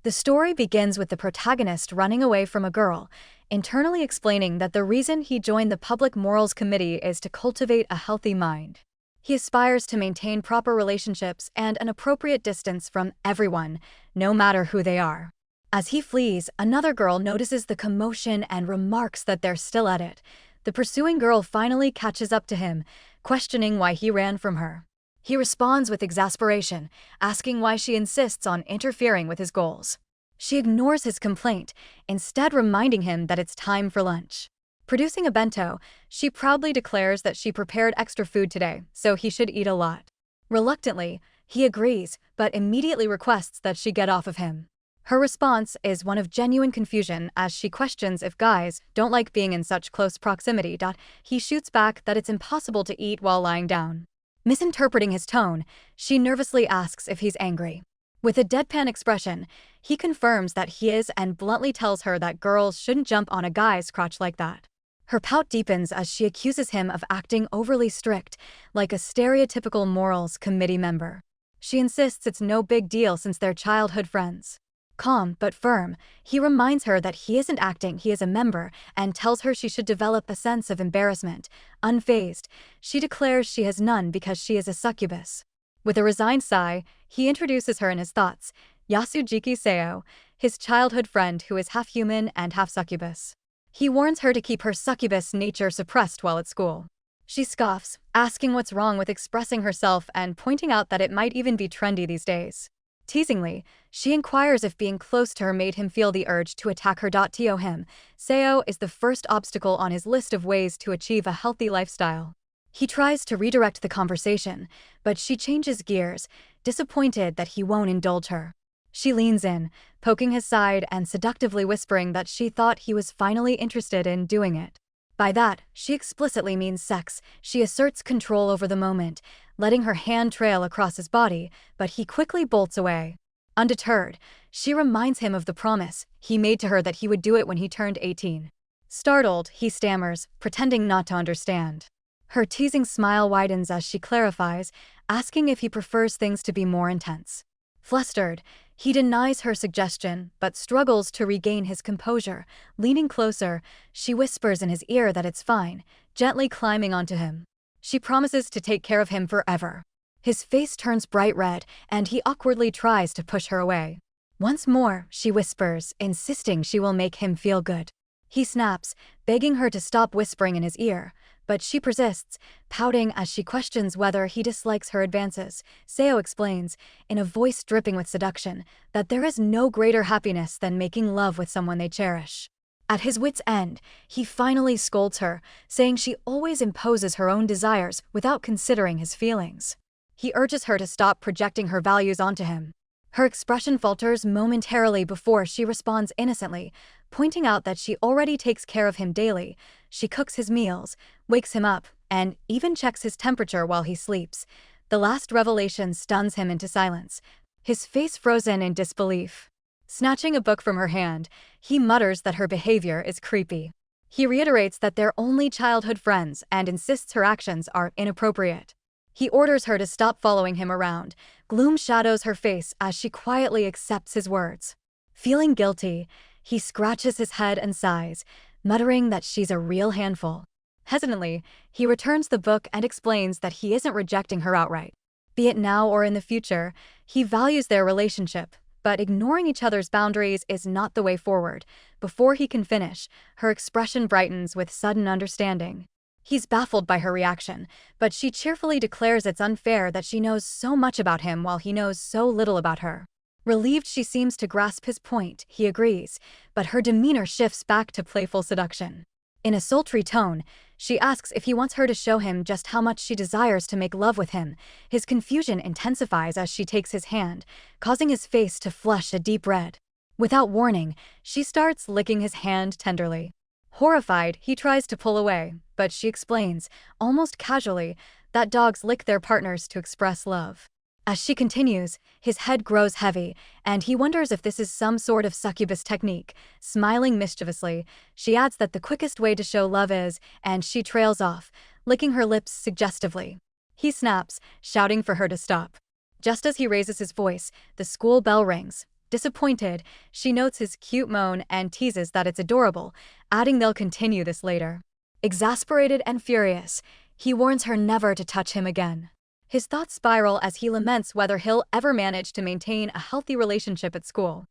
The story begins with the protagonist running away from a girl, internally explaining that the reason he joined the Public Morals Committee is to cultivate a healthy mind. He aspires to maintain proper relationships and an appropriate distance from everyone, no matter who they are. As he flees, another girl notices the commotion and remarks that they're still at it. The pursuing girl finally catches up to him, questioning why he ran from her. He responds with exasperation, asking why she insists on interfering with his goals. She ignores his complaint, instead reminding him that it's time for lunch. Producing a bento, she proudly declares that she prepared extra food today, so he should eat a lot. Reluctantly, he agrees, but immediately requests that she get off of him. Her response is one of genuine confusion as she questions if guys don't like being in such close proximity. He shoots back that it's impossible to eat while lying down. Misinterpreting his tone, she nervously asks if he's angry. With a deadpan expression, he confirms that he is and bluntly tells her that girls shouldn't jump on a guy's crotch like that. Her pout deepens as she accuses him of acting overly strict, like a stereotypical morals committee member. She insists it's no big deal since they're childhood friends. Calm but firm, he reminds her that he isn't acting, he is a member, and tells her she should develop a sense of embarrassment. Unfazed, she declares she has none because she is a succubus. With a resigned sigh, he introduces her in his thoughts, Yasujiki Seo, his childhood friend who is half human and half succubus. He warns her to keep her succubus nature suppressed while at school. She scoffs, asking what's wrong with expressing herself and pointing out that it might even be trendy these days. Teasingly, she inquires if being close to her made him feel the urge to attack her. To him, Seo is the first obstacle on his list of ways to achieve a healthy lifestyle. He tries to redirect the conversation, but she changes gears, disappointed that he won't indulge her. She leans in, poking his side and seductively whispering that she thought he was finally interested in doing it. By that, she explicitly means sex. She asserts control over the moment, letting her hand trail across his body, but he quickly bolts away. Undeterred, she reminds him of the promise he made to her that he would do it when he turned 18. Startled, he stammers, pretending not to understand. Her teasing smile widens as she clarifies, asking if he prefers things to be more intense. Flustered, he denies her suggestion, but struggles to regain his composure. Leaning closer, she whispers in his ear that it's fine, gently climbing onto him. She promises to take care of him forever. His face turns bright red, and he awkwardly tries to push her away. Once more, she whispers, insisting she will make him feel good. He snaps, begging her to stop whispering in his ear, but she persists, pouting as she questions whether he dislikes her advances. Seo explains, in a voice dripping with seduction, that there is no greater happiness than making love with someone they cherish. At his wit's end, he finally scolds her, saying she always imposes her own desires without considering his feelings. He urges her to stop projecting her values onto him. Her expression falters momentarily before she responds innocently, pointing out that she already takes care of him daily. She cooks his meals, wakes him up, and even checks his temperature while he sleeps. The last revelation stuns him into silence, his face frozen in disbelief. Snatching a book from her hand, he mutters that her behavior is creepy. He reiterates that they're only childhood friends and insists her actions are inappropriate. He orders her to stop following him around. Gloom shadows her face as she quietly accepts his words. Feeling guilty, he scratches his head and sighs, muttering that she's a real handful. Hesitantly, he returns the book and explains that he isn't rejecting her outright. Be it now or in the future, he values their relationship, but ignoring each other's boundaries is not the way forward. Before he can finish, her expression brightens with sudden understanding. He's baffled by her reaction, but she cheerfully declares it's unfair that she knows so much about him while he knows so little about her. Relieved she seems to grasp his point, he agrees, but her demeanor shifts back to playful seduction. In a sultry tone, she asks if he wants her to show him just how much she desires to make love with him. His confusion intensifies as she takes his hand, causing his face to flush a deep red. Without warning, she starts licking his hand tenderly. Horrified, he tries to pull away, but she explains, almost casually, that dogs lick their partners to express love. As she continues, his head grows heavy, and he wonders if this is some sort of succubus technique. Smiling mischievously, she adds that the quickest way to show love is, and she trails off, licking her lips suggestively. He snaps, shouting for her to stop. Just as he raises his voice, the school bell rings. Disappointed, she notes his cute moan and teases that it's adorable, adding they'll continue this later. Exasperated and furious, he warns her never to touch him again. His thoughts spiral as he laments whether he'll ever manage to maintain a healthy relationship at school.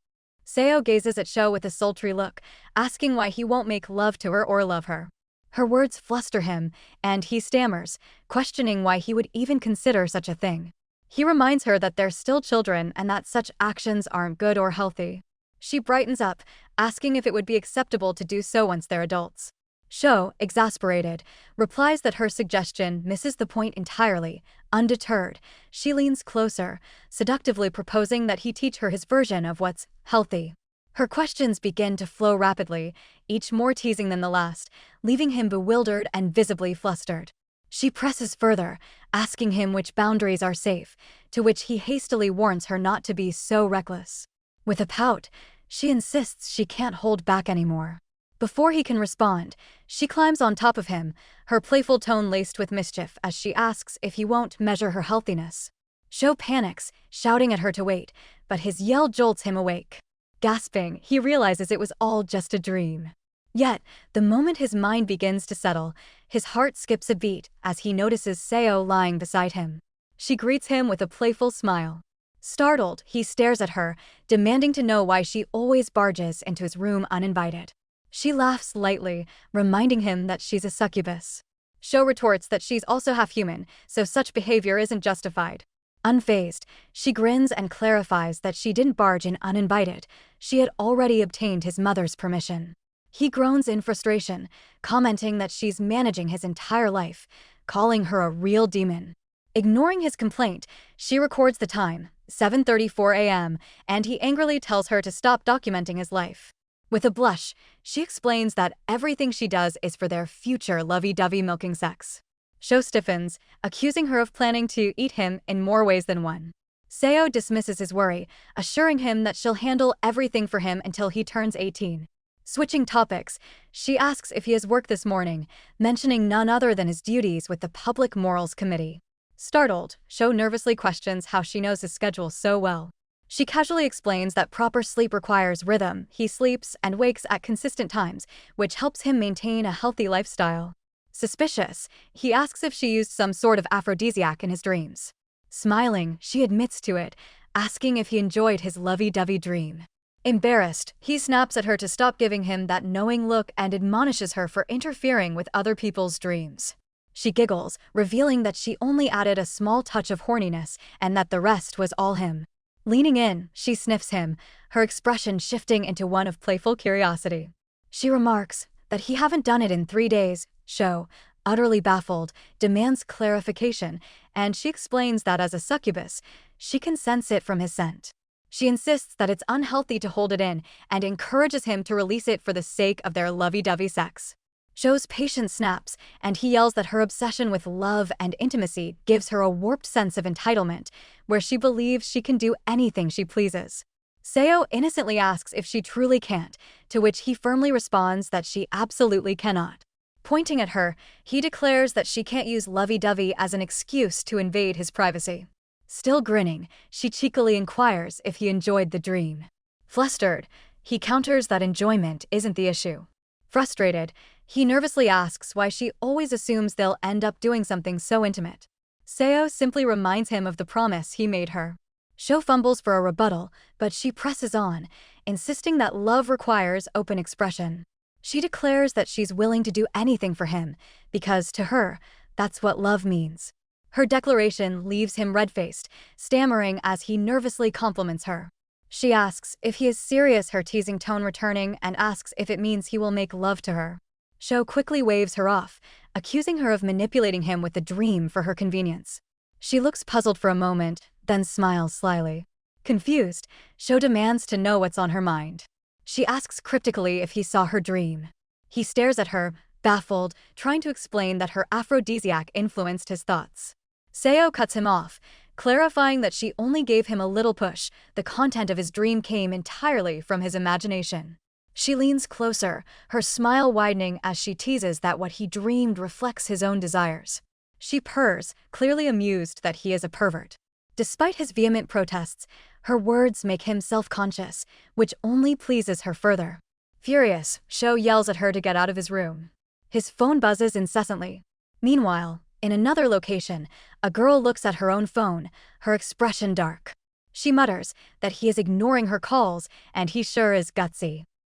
Seo gazes at Sho with a sultry look, asking why he won't make love to her or love her. Her words fluster him, and he stammers, questioning why he would even consider such a thing. He reminds her that they're still children and that such actions aren't good or healthy. She brightens up, asking if it would be acceptable to do so once they're adults. Sho, exasperated, replies that her suggestion misses the point entirely. Undeterred, she leans closer, seductively proposing that he teach her his version of what's healthy. Her questions begin to flow rapidly, each more teasing than the last, leaving him bewildered and visibly flustered. She presses further, asking him which boundaries are safe, to which he hastily warns her not to be so reckless. With a pout, she insists she can't hold back anymore. Before he can respond, she climbs on top of him, her playful tone laced with mischief as she asks if he won't measure her healthiness. Sho panics, shouting at her to wait, but his yell jolts him awake. Gasping, he realizes it was all just a dream. Yet, the moment his mind begins to settle, his heart skips a beat as he notices Seo lying beside him. She greets him with a playful smile. Startled, he stares at her, demanding to know why she always barges into his room uninvited. She laughs lightly, reminding him that she's a succubus. Sho retorts that she's also half human, so such behavior isn't justified. Unfazed, she grins and clarifies that she didn't barge in uninvited, she had already obtained his mother's permission. He groans in frustration, commenting that she's managing his entire life, calling her a real demon. Ignoring his complaint, she records the time, 7:34 a.m., and he angrily tells her to stop documenting his life. With a blush, she explains that everything she does is for their future lovey-dovey milking sex. Sho stiffens, accusing her of planning to eat him in more ways than one. Seo dismisses his worry, assuring him that she'll handle everything for him until he turns 18. Switching topics, she asks if he has work this morning, mentioning none other than his duties with the Public Morals Committee. Startled, Sho nervously questions how she knows his schedule so well. She casually explains that proper sleep requires rhythm. He sleeps and wakes at consistent times, which helps him maintain a healthy lifestyle. Suspicious, he asks if she used some sort of aphrodisiac in his dreams. Smiling, she admits to it, asking if he enjoyed his lovey-dovey dream. Embarrassed, he snaps at her to stop giving him that knowing look and admonishes her for interfering with other people's dreams. She giggles, revealing that she only added a small touch of horniness and that the rest was all him. Leaning in, she sniffs him, her expression shifting into one of playful curiosity. She remarks that he haven't done it in 3 days. Sho, utterly baffled, demands clarification, and she explains that as a succubus, she can sense it from his scent. She insists that it's unhealthy to hold it in and encourages him to release it for the sake of their lovey-dovey sex. Sho's patience snaps, and he yells that her obsession with love and intimacy gives her a warped sense of entitlement, where she believes she can do anything she pleases. Seo innocently asks if she truly can't, to which he firmly responds that she absolutely cannot. Pointing at her, he declares that she can't use lovey-dovey as an excuse to invade his privacy. Still grinning, she cheekily inquires if he enjoyed the dream. Flustered, he counters that enjoyment isn't the issue. Frustrated, he nervously asks why she always assumes they'll end up doing something so intimate. Seo simply reminds him of the promise he made her. Sho fumbles for a rebuttal, but she presses on, insisting that love requires open expression. She declares that she's willing to do anything for him, because to her, that's what love means. Her declaration leaves him red-faced, stammering as he nervously compliments her. She asks if he is serious, her teasing tone returning, and asks if it means he will make love to her. Sho quickly waves her off, accusing her of manipulating him with the dream for her convenience. She looks puzzled for a moment, then smiles slyly. Confused, Sho demands to know what's on her mind. She asks cryptically if he saw her dream. He stares at her, baffled, trying to explain that her aphrodisiac influenced his thoughts. Seo cuts him off, clarifying that she only gave him a little push. The content of his dream came entirely from his imagination. She leans closer, her smile widening as she teases that what he dreamed reflects his own desires. She purrs, clearly amused that he is a pervert. Despite his vehement protests, Her words make him self-conscious, which only pleases her further. Furious, Sho yells at her to get out of his room. His phone buzzes incessantly. Meanwhile, in another location, a girl looks at her own phone, her expression dark. She mutters that he is ignoring her calls, and he sure is gutsy.